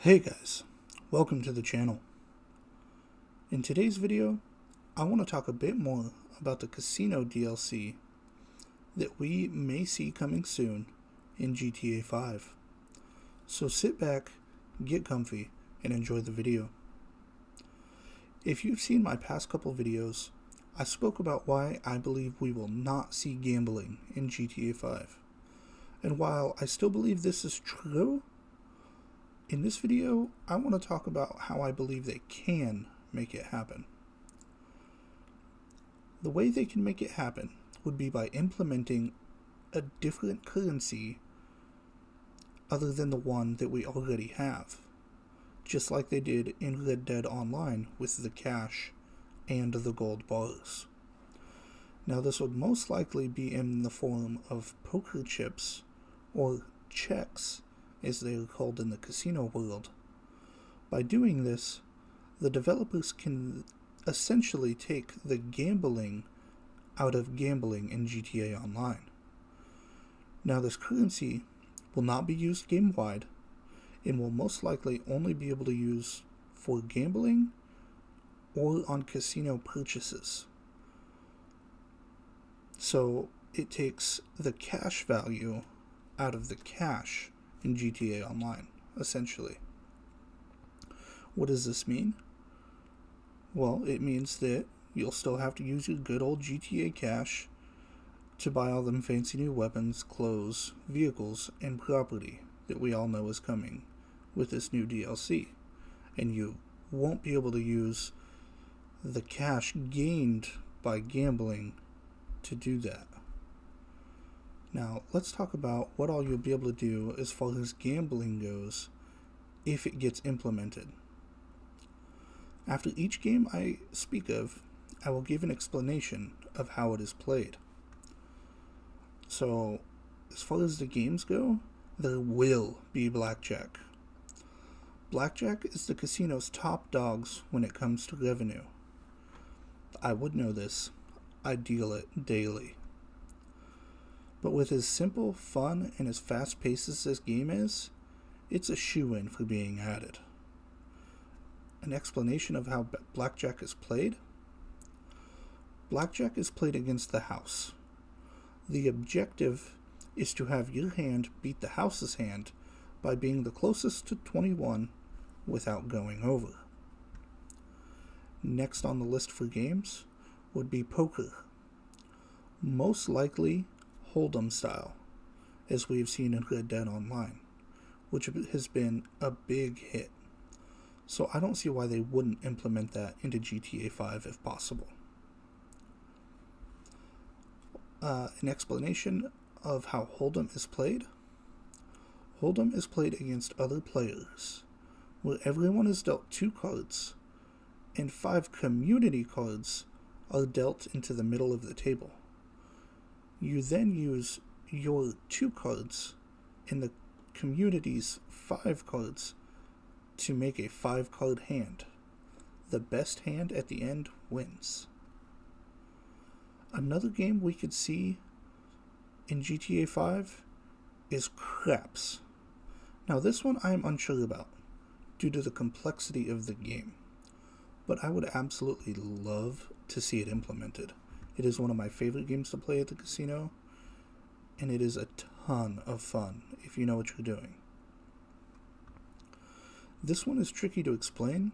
Hey guys, welcome to the channel. In today's video, I want to talk a bit more about the casino DLC that we may see coming soon in GTA 5. So sit back, get comfy, and enjoy the video. If you've seen my past couple videos, I spoke about why I believe we will not see gambling in GTA 5. And while I still believe this is true, in this video, I want to talk about how I believe they can make it happen. The way they can make it happen would be by implementing a different currency other than the one that we already have, just like they did in Red Dead Online with the cash and the gold bars. Now this would most likely be in the form of poker chips or checks, as they are called in the casino world. By doing this, the developers can essentially take the gambling out of gambling in GTA Online. Now this currency will not be used game-wide and will most likely only be able to use for gambling or on casino purchases. So it takes the cash value out of the cash in GTA Online, essentially. What does this mean? Well, it means that you'll still have to use your good old GTA cash to buy all them fancy new weapons, clothes, vehicles, and property that we all know is coming with this new DLC. And you won't be able to use the cash gained by gambling to do that. Now, let's talk about what all you'll be able to do as far as gambling goes if it gets implemented. After each game I speak of, I will give an explanation of how it is played. So, as far as the games go, there will be Blackjack. Blackjack is the casino's top dogs when it comes to revenue. I would know this. I deal it daily. But with as simple, fun, and as fast-paced as this game is, it's a shoo-in for being added. An explanation of how Blackjack is played? Blackjack is played against the house. The objective is to have your hand beat the house's hand by being the closest to 21 without going over. Next on the list for games would be poker. Most likely Hold'em style, as we've seen in Red Dead Online, which has been a big hit. So I don't see why they wouldn't implement that into GTA 5 if possible. An explanation of how Hold'em is played. Hold'em is played against other players, where everyone is dealt 2 cards, and 5 community cards are dealt into the middle of the table. You then use your 2 cards and the community's 5 cards to make a 5-card hand. The best hand at the end wins. Another game we could see in GTA 5 is craps. Now this one I am unsure about due to the complexity of the game, but I would absolutely love to see it implemented. It is one of my favorite games to play at the casino, and it is a ton of fun if you know what you're doing. This one is tricky to explain.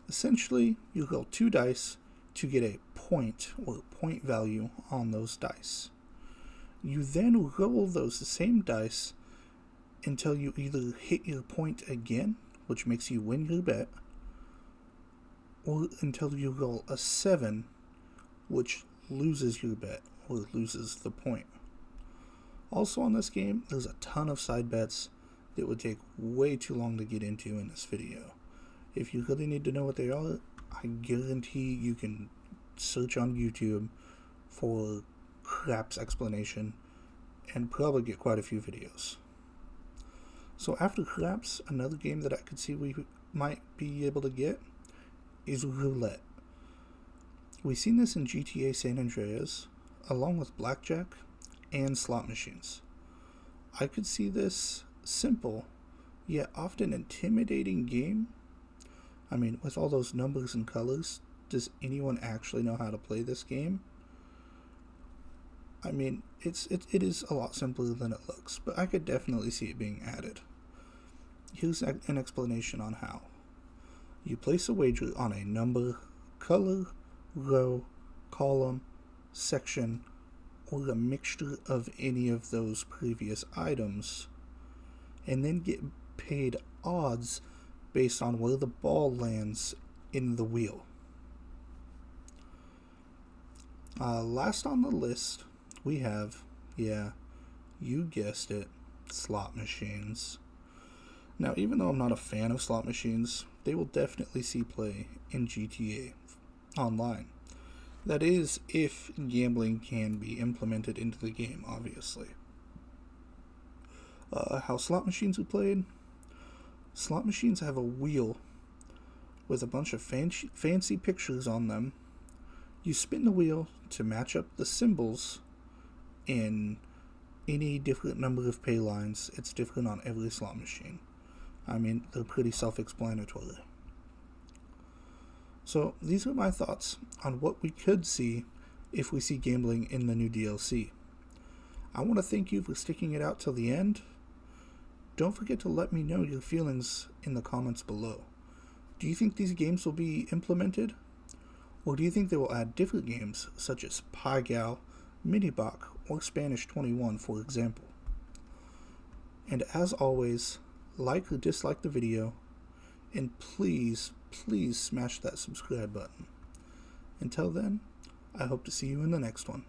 Essentially, you roll 2 dice to get a point or point value on those dice. You then roll those same dice until you either hit your point again, which makes you win your bet, or until you roll a 7, which loses your bet or loses the point. Also on this game, there's a ton of side bets that would take way too long to get into in this video. If you really need to know what they are, I guarantee you can search on YouTube for craps explanation and probably get quite a few videos. So after craps, another game that I could see we might be able to get is Roulette. We've seen this in GTA San Andreas, along with Blackjack and slot machines. I could see this simple, yet often intimidating game. I mean, with all those numbers and colors, does anyone actually know how to play this game? I mean, it is a lot simpler than it looks, but I could definitely see it being added. Here's an explanation on how. You place a wager on a number, color, row, column, section, or a mixture of any of those previous items, and then get paid odds based on where the ball lands in the wheel. Last on the list, we have, yeah, you guessed it, slot machines. Now, even though I'm not a fan of slot machines, they will definitely see play in GTA Online. That is, if gambling can be implemented into the game, obviously. How slot machines are played? Slot machines have a wheel with a bunch of fancy pictures on them. You spin the wheel to match up the symbols in any different number of pay lines. It's different on every slot machine. I mean, they're pretty self-explanatory. So these are my thoughts on what we could see if we see gambling in the new DLC. I want to thank you for sticking it out till the end. Don't forget to let me know your feelings in the comments below. Do you think these games will be implemented? Or do you think they will add different games such as Pai Gow, Minibach, or Spanish 21, for example? And as always, like or dislike the video, and please smash that subscribe button. Until then, I hope to see you in the next one.